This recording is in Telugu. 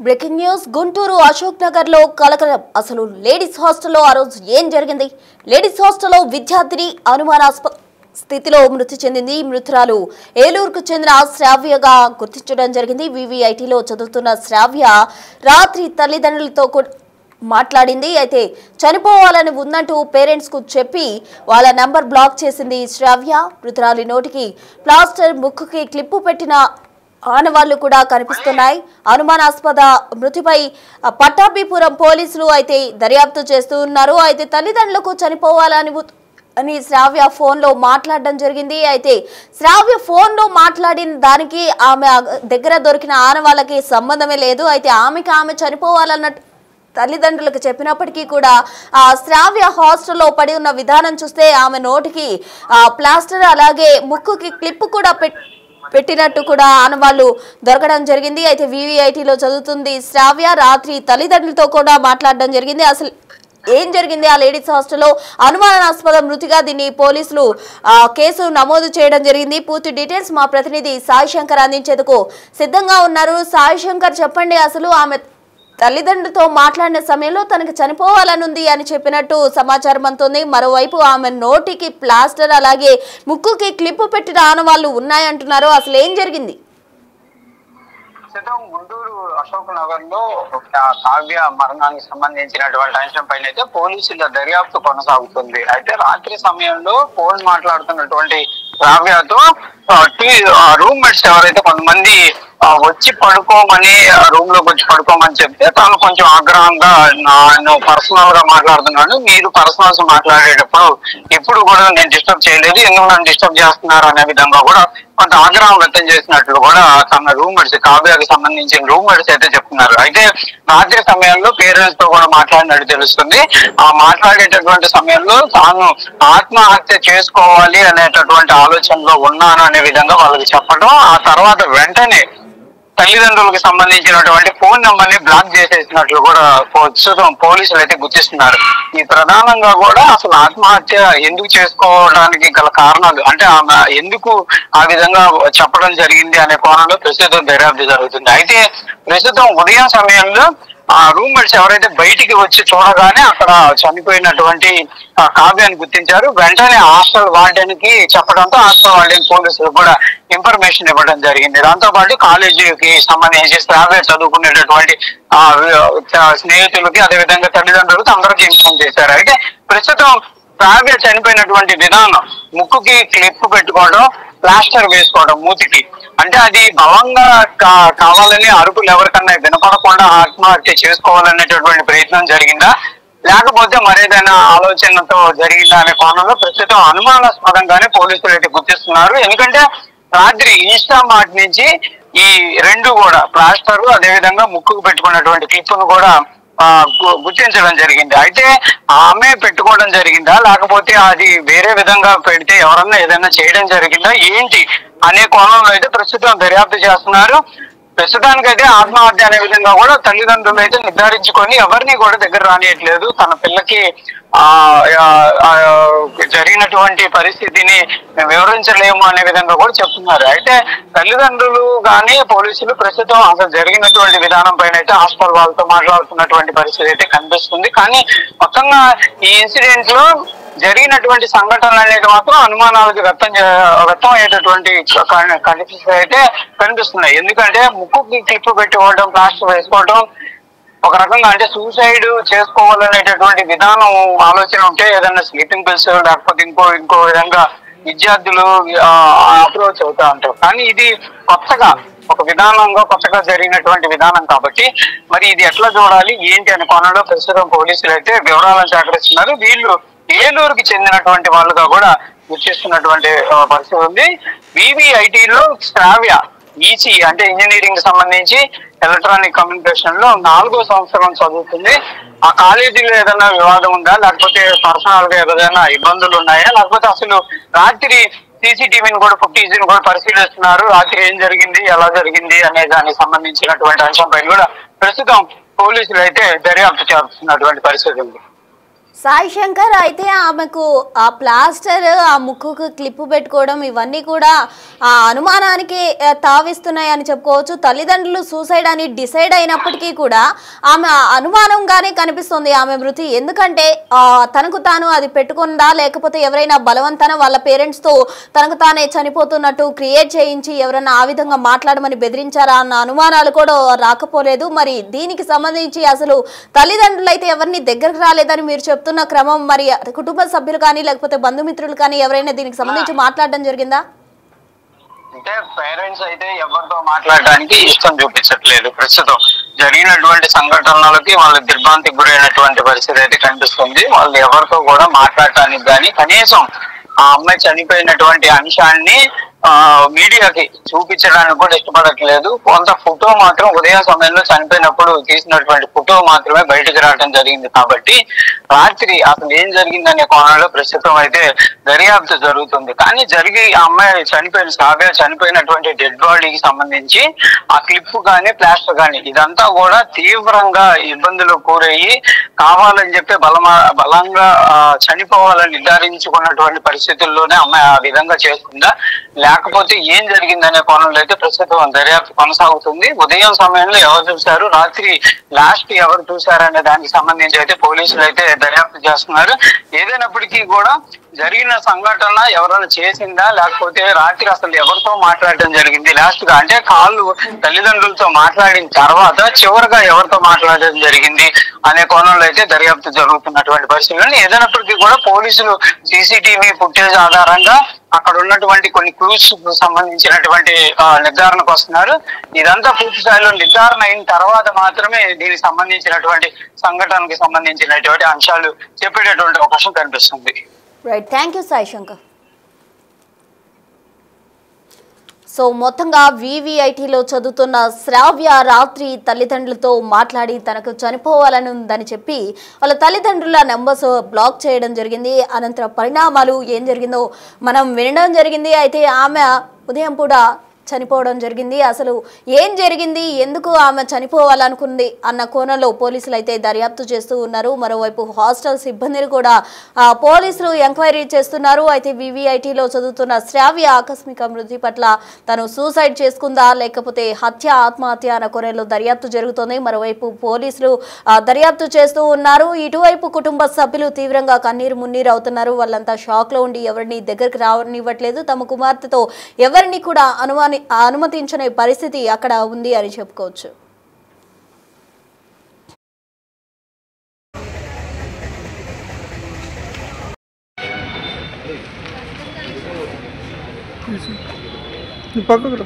బ్రేకింగ్ న్యూస్ గుంటూరు అశోక్ నగర్ లో కలకలం. అసలు లేడీస్ హాస్టల్లో ఆ రోజు ఏం జరిగింది? లేడీస్ హాస్టల్లో విద్యార్థిని అనుమానాస్పద స్థితిలో మృతి చెందింది. మృతురాలు ఏలూరుకు చెందిన శ్రావ్యగా గుర్తించడం జరిగింది. వివిఐటిలో చదువుతున్న శ్రావ్య రాత్రి తల్లిదండ్రులతో మాట్లాడింది. అయితే చనిపోవాలని ఉందంటూ పేరెంట్స్ కు చెప్పి వాళ్ళ నంబర్ బ్లాక్ చేసింది శ్రావ్య. మృతురాలి నోటికి ప్లాస్టర్, ముక్కుకి క్లిప్పు పెట్టిన ఆనవాళ్లు కూడా కనిపిస్తున్నాయి. అనుమానాస్పద మృతిపై పట్టాభిపురం పోలీసులు అయితే దర్యాప్తు చేస్తూ ఉన్నారు. అయితే తల్లిదండ్రులకు చనిపోవాలని శ్రావ్య ఫోన్ లో మాట్లాడడం జరిగింది. అయితే శ్రావ్య ఫోన్ లో మాట్లాడిన దానికి ఆమె దగ్గర దొరికిన ఆనవాళ్ళకి సంబంధమే లేదు. అయితే ఆమె చనిపోవాలన్నట్టు తల్లిదండ్రులకు చెప్పినప్పటికీ కూడా శ్రావ్య హాస్టల్లో పడి ఉన్న విధానం చూస్తే ఆమె నోటికి ప్లాస్టర్ అలాగే ముక్కుకి క్లిప్ కూడా పెట్టినట్టు కూడా ఆనవాళ్లు దొరకడం జరిగింది. అయితే వివిఐటిలో చదువుతుంది శ్రావ్య. రాత్రి తల్లిదండ్రులతో కూడా మాట్లాడడం జరిగింది. అసలు ఏం జరిగింది ఆ లేడీస్ హాస్టల్లో? అనుమానాస్పద మృతిగా దీన్ని పోలీసులు కేసు నమోదు చేయడం జరిగింది. పూర్తి డీటెయిల్స్ మా ప్రతినిధి సాయి శంకర్ అందించేందుకు సిద్ధంగా ఉన్నారు. సాయి శంకర్, చెప్పండి, అసలు ఆమె తల్లిదండ్రులతో మాట్లాడిన సమయంలో తనకు చనిపోవాలనుంది అని చెప్పినట్టు సమాచారం అందుతుంది. మరోవైపు ఆమె నోటికి ప్లాస్టర్ అలాగే ముక్కుకి క్లిప్ పెట్టిన ఆనవాళ్లు ఉన్నాయంటున్నారు. అసలు ఏం జరిగింది? గుంటూరు అశోక్ నగర్ లో కావ్య మరణానికి సంబంధించినటువంటి అంశం పైన అయితే పోలీసుల దర్యాప్తు కొనసాగుతుంది. అయితే రాత్రి సమయంలో ఫోన్ మాట్లాడుతున్నటువంటి కావ్యతో రూమ్మేట్స్ ఎవరైతే కొంతమంది వచ్చి పడుకోమని రూమ్ లోకి వచ్చి పడుకోమని చెప్తే తాను కొంచెం ఆగ్రహంగా నేను పర్సనల్ గా మాట్లాడుతున్నాను, మీరు పర్సనల్స్ మాట్లాడేటప్పుడు ఎప్పుడు కూడా నేను డిస్టర్బ్ చేయలేదు, ఎందుకు నన్ను డిస్టర్బ్ చేస్తున్నారు అనే విధంగా కూడా కొంత ఆగ్రహం వ్యక్తం చేసినట్లు కూడా తన రూమ్మేట్స్, కావ్యకి సంబంధించిన రూమ్మేట్స్ అయితే చెప్తున్నారు. అయితే రాత్రి సమయంలో పేరెంట్స్ తో కూడా మాట్లాడినట్టు తెలుస్తుంది. ఆ మాట్లాడేటటువంటి సమయంలో తాను ఆత్మహత్య చేసుకోవాలి అనేటటువంటి ఆలోచనలో ఉన్నాను అనే విధంగా వాళ్ళకి చెప్పడం, ఆ తర్వాత వెంటనే తల్లిదండ్రులకు సంబంధించినటువంటి ఫోన్ నెంబర్ ని బ్లాక్ చేసేసినట్లు కూడా ప్రస్తుతం పోలీసులు అయితే గుర్తిస్తున్నారు. ఈ ప్రధానంగా కూడా అసలు ఆత్మహత్య ఎందుకు చేసుకోవడానికి గల కారణాలు, అంటే ఆమె ఎందుకు ఆ విధంగా చెప్పడం జరిగింది అనే కోణంలో ప్రస్తుతం దర్యాప్తు జరుగుతుంది. అయితే ప్రస్తుతం ఉదయం సమయంలో ఆ రూమ్మేట్స్ ఎవరైతే బయటికి వచ్చి చూడగానే అక్కడ చనిపోయినటువంటి కావ్యాన్ని గుర్తించారు. వెంటనే హాస్టల్ వార్డెన్ కి చెప్పడంతో హాస్టల్ వార్డెన్ పోలీసులు కూడా ఇన్ఫర్మేషన్ ఇవ్వడం జరిగింది. దాంతో పాటు కాలేజీకి సంబంధించి శ్రావ్య చదువుకునేటటువంటి స్నేహితులకి అదేవిధంగా తల్లిదండ్రులకి అందరికీ ఇన్ఫార్మ్ చేశారు. అయితే ప్రస్తుతం శ్రావ్య చనిపోయినటువంటి విధానం, ముక్కుకి క్లిప్ పెట్టుకోవడం, ప్లాస్టర్ వేసుకోవడం మూతికి, అంటే అది బలంగా కావాలని అరుపులు ఎవరికన్నా వినపడకుండా ఆత్మహత్య చేసుకోవాలనేటటువంటి ప్రయత్నం జరిగిందా, లేకపోతే మరేదైనా ఆలోచనతో జరిగిందా అనే కోణంలో ప్రస్తుతం అనుమానాస్పదంగానే పోలీసులు అయితే గుర్తిస్తున్నారు. ఎందుకంటే రాత్రి ఇన్స్టామార్ట్ నుంచి ఈ రెండు కూడా ప్లాస్టర్ అదేవిధంగా ముక్కుకు పెట్టుకున్నటువంటి క్లిప్ను కూడా గుర్తించడం జరిగింది. అయితే ఆమె పెట్టుకోవడం జరిగిందా, లేకపోతే అది వేరే విధంగా పెడితే ఎవరన్నా ఏదైనా చేయడం జరిగిందా ఏంటి అనే కోణంలో అయితే ప్రస్తుతం దర్యాప్తు చేస్తున్నారు. ప్రస్తుతానికైతే ఆత్మహత్య అనే విధంగా కూడా తల్లిదండ్రులు అయితే నిర్ధారించుకొని ఎవరిని కూడా దగ్గర రానియట్లేదు. తన పిల్లకి జరిగినటువంటి పరిస్థితిని వివరించలేము అనే విధంగా కూడా చెప్తున్నారు. అయితే తల్లిదండ్రులు కానీ పోలీసులు ప్రస్తుతం అసలు జరిగినటువంటి విధానం పైన అయితే హాస్టల్ వాళ్ళతో మాట్లాడుతున్నటువంటి పరిస్థితి అయితే కనిపిస్తుంది. కానీ మొత్తంగా ఈ ఇన్సిడెంట్ లో జరిగినటువంటి సంఘటనలు అనేది మాత్రం అనుమానాలకు వ్యక్తం అయ్యేటటువంటి అయితే కనిపిస్తున్నాయి. ఎందుకంటే ముక్కుకి క్లిప్ పెట్టుకోవడం, ప్లాస్టర్ వేసుకోవడం ఒక రకంగా అంటే సూసైడ్ చేసుకోవాలనేటటువంటి విధానం ఆలోచన ఉంటే ఏదైనా స్లీపింగ్ పిల్స్ లేకపోతే ఇంకో విధంగా విద్యార్థులు అప్రోచ్ అవుతా ఉంటారు. కానీ ఇది కొత్తగా ఒక విధానంగా కొత్తగా జరిగినటువంటి విధానం కాబట్టి మరి ఇది ఎట్లా చూడాలి ఏంటి అనే కోణంలో ప్రస్తుతం పోలీసులు అయితే వివరాలను సేకరిస్తున్నారు. వీళ్ళు ఏలూరుకి చెందినటువంటి వాళ్ళుగా కూడా గుర్తిస్తున్నటువంటి పరిస్థితి ఉంది. వివిఐటిలో శ్రావ్య ఈసీ అంటే ఇంజనీరింగ్ సంబంధించి ఎలక్ట్రానిక్ కమ్యూనికేషన్ లో 4వ సంవత్సరం చదువుతుంది. ఆ కాలేజీలో ఏదైనా వివాదం ఉందా, లేకపోతే పర్సనల్ గా ఏదైనా ఇబ్బందులు ఉన్నాయా, లేకపోతే అసలు రాత్రి సీసీటీవీని కూడా ఫుటేజ్ కూడా పరిశీలిస్తున్నారు. రాత్రి ఏం జరిగింది, ఎలా జరిగింది అనే దానికి సంబంధించినటువంటి అంశంపై కూడా ప్రస్తుతం పోలీసులు అయితే దర్యాప్తు చేస్తున్నటువంటి పరిస్థితి ఉంది. సాయి శంకర్ అయితే ఆమెకు ఆ ప్లాస్టర్ ఆ ముక్కుకు క్లిప్ పెట్టుకోవడం ఇవన్నీ కూడా ఆ అనుమానానికి తావిస్తున్నాయి అని చెప్పుకోవచ్చు. తల్లిదండ్రులు సూసైడ్ అని డిసైడ్ అయినప్పటికీ కూడా ఆమె అనుమానంగానే కనిపిస్తుంది ఆమె మృతి. ఎందుకంటే తనకు తాను అది పెట్టుకుందా లేకపోతే ఎవరైనా బలవంతాన వాళ్ళ పేరెంట్స్తో తనకు తానే చనిపోతున్నట్టు క్రియేట్ చేయించి ఎవరైనా ఆ విధంగా మాట్లాడమని బెదిరించారా అన్న అనుమానాలు కూడా రాకపోలేదు. మరి దీనికి సంబంధించి అసలు తల్లిదండ్రులు అయితే ఎవరిని దగ్గరకు రాలేదని మీరు చెప్తున్న క్రమం, మరి కుటుంబ సభ్యులు కానీ లేకపోతే బంధుమిత్రులు కానీ ఎవరైనా దీనికి సంబంధించి మాట్లాడడం జరిగిందా? అంటే పేరెంట్స్ అయితే ఎవరితో మాట్లాడడానికి ఇష్టం చూపించట్లేదు. ప్రస్తుతం జరిగినటువంటి సంఘటనలకి వాళ్ళు దిగ్భ్రాంతికి గురైనటువంటి పరిస్థితి అయితే కనిపిస్తుంది. వాళ్ళు ఎవరితో కూడా మాట్లాడటానికి కానీ కనీసం ఆ అమ్మాయి చనిపోయినటువంటి అంశాన్ని మీడియాకి చూపించడానికి కూడా ఇష్టపడట్లేదు. కొంత ఫోటో మాత్రం ఉదయం సమయంలో చనిపోయినప్పుడు తీసినటువంటి ఫోటో మాత్రమే బయటకు రావడం జరిగింది. కాబట్టి రాత్రి అసలు ఏం జరిగిందనే కోణంలో ప్రస్తుతం అయితే దర్యాప్తు జరుగుతుంది. కానీ ఆ అమ్మాయి కావ్య చనిపోయినటువంటి డెడ్ బాడీకి సంబంధించి ఆ క్లిప్ కానీ ప్లాస్టర్ కానీ ఇదంతా కూడా తీవ్రంగా ఇబ్బందులు కూరయ్యి కావాలని చెప్పి బలంగా చనిపోవాలని నిర్ధారించుకున్నటువంటి పరిస్థితుల్లోనే అమ్మాయి ఆ విధంగా చేసుకుందా, లేకపోతే ఏం జరిగిందనే కోణంలో అయితే ప్రస్తుతం దర్యాప్తు కొనసాగుతుంది. ఉదయం సమయంలో ఎవరు చూశారు, రాత్రి లాస్ట్ ఎవరు చూశారనే దానికి సంబంధించి అయితే పోలీసులు అయితే దర్యాప్తు చేస్తున్నారు. ఏదైనప్పటికీ కూడా జరిగిన సంఘటన ఎవరైనా చేసిందా లేకపోతే రాత్రి అసలు ఎవరితో మాట్లాడడం జరిగింది, లాస్ట్ గా అంటే కాళ్ళు తల్లిదండ్రులతో మాట్లాడిన తర్వాత చివరిగా ఎవరితో మాట్లాడడం జరిగింది అనే కోణంలో అయితే దర్యాప్తు జరుగుతున్నటువంటి పరిస్థితులు. ఏదైనప్పటికీ కూడా పోలీసులు సీసీటీవీ ఫుటేజ్ ఆధారంగా అక్కడ ఉన్నటువంటి కొన్ని క్లూస్ సంబంధించినటువంటి నిర్ధారణకు వస్తున్నారు. ఇదంతా పూర్తి స్థాయిలో నిర్ధారణ అయిన తర్వాత మాత్రమే దీనికి సంబంధించినటువంటి సంఘటనకి సంబంధించినటువంటి అంశాలు చెప్పేటటువంటి అవకాశం కనిపిస్తుంది. Right, thank you Sai Shankar. So మొత్తంగా వివిఐటీలో చదువుతున్న శ్రావ్య రాత్రి తల్లిదండ్రులతో మాట్లాడి తనకు చనిపోవాలని ఉందని చెప్పి వాళ్ళ తల్లిదండ్రుల నెంబర్స్ బ్లాక్ చేయడం జరిగింది. అనంతరం పరిణామాలు ఏం జరిగిందో మనం వినడం జరిగింది. అయితే ఆమె ఉదయం కూడా చనిపోవడం జరిగింది. అసలు ఏం జరిగింది, ఎందుకు ఆమె చనిపోవాలనుకుంది అన్న కోణంలో పోలీసులు అయితే దర్యాప్తు చేస్తూ ఉన్నారు. మరోవైపు హాస్టల్ సిబ్బందిని కూడా పోలీసులు ఎంక్వైరీ చేస్తున్నారు. అయితే వివిఐటీలో చదువుతున్న శ్రావ్య ఆకస్మిక మృతి పట్ల తను సూసైడ్ చేసుకుందా లేకపోతే ఆత్మహత్య అన్న కోణంలో దర్యాప్తు జరుగుతోంది. మరోవైపు పోలీసులు దర్యాప్తు చేస్తూ ఉన్నారు. ఇటువైపు కుటుంబ సభ్యులు తీవ్రంగా కన్నీరు మున్నీరు అవుతున్నారు. వాళ్ళంతా షాక్ లో ఉండి ఎవరిని దగ్గరికి రానివ్వట్లేదు. తమ కుమార్తెతో ఎవరిని కూడా అనుమతించని పరిస్థితి అక్కడ ఉంది అని చెప్పుకోవచ్చు. పక్కకు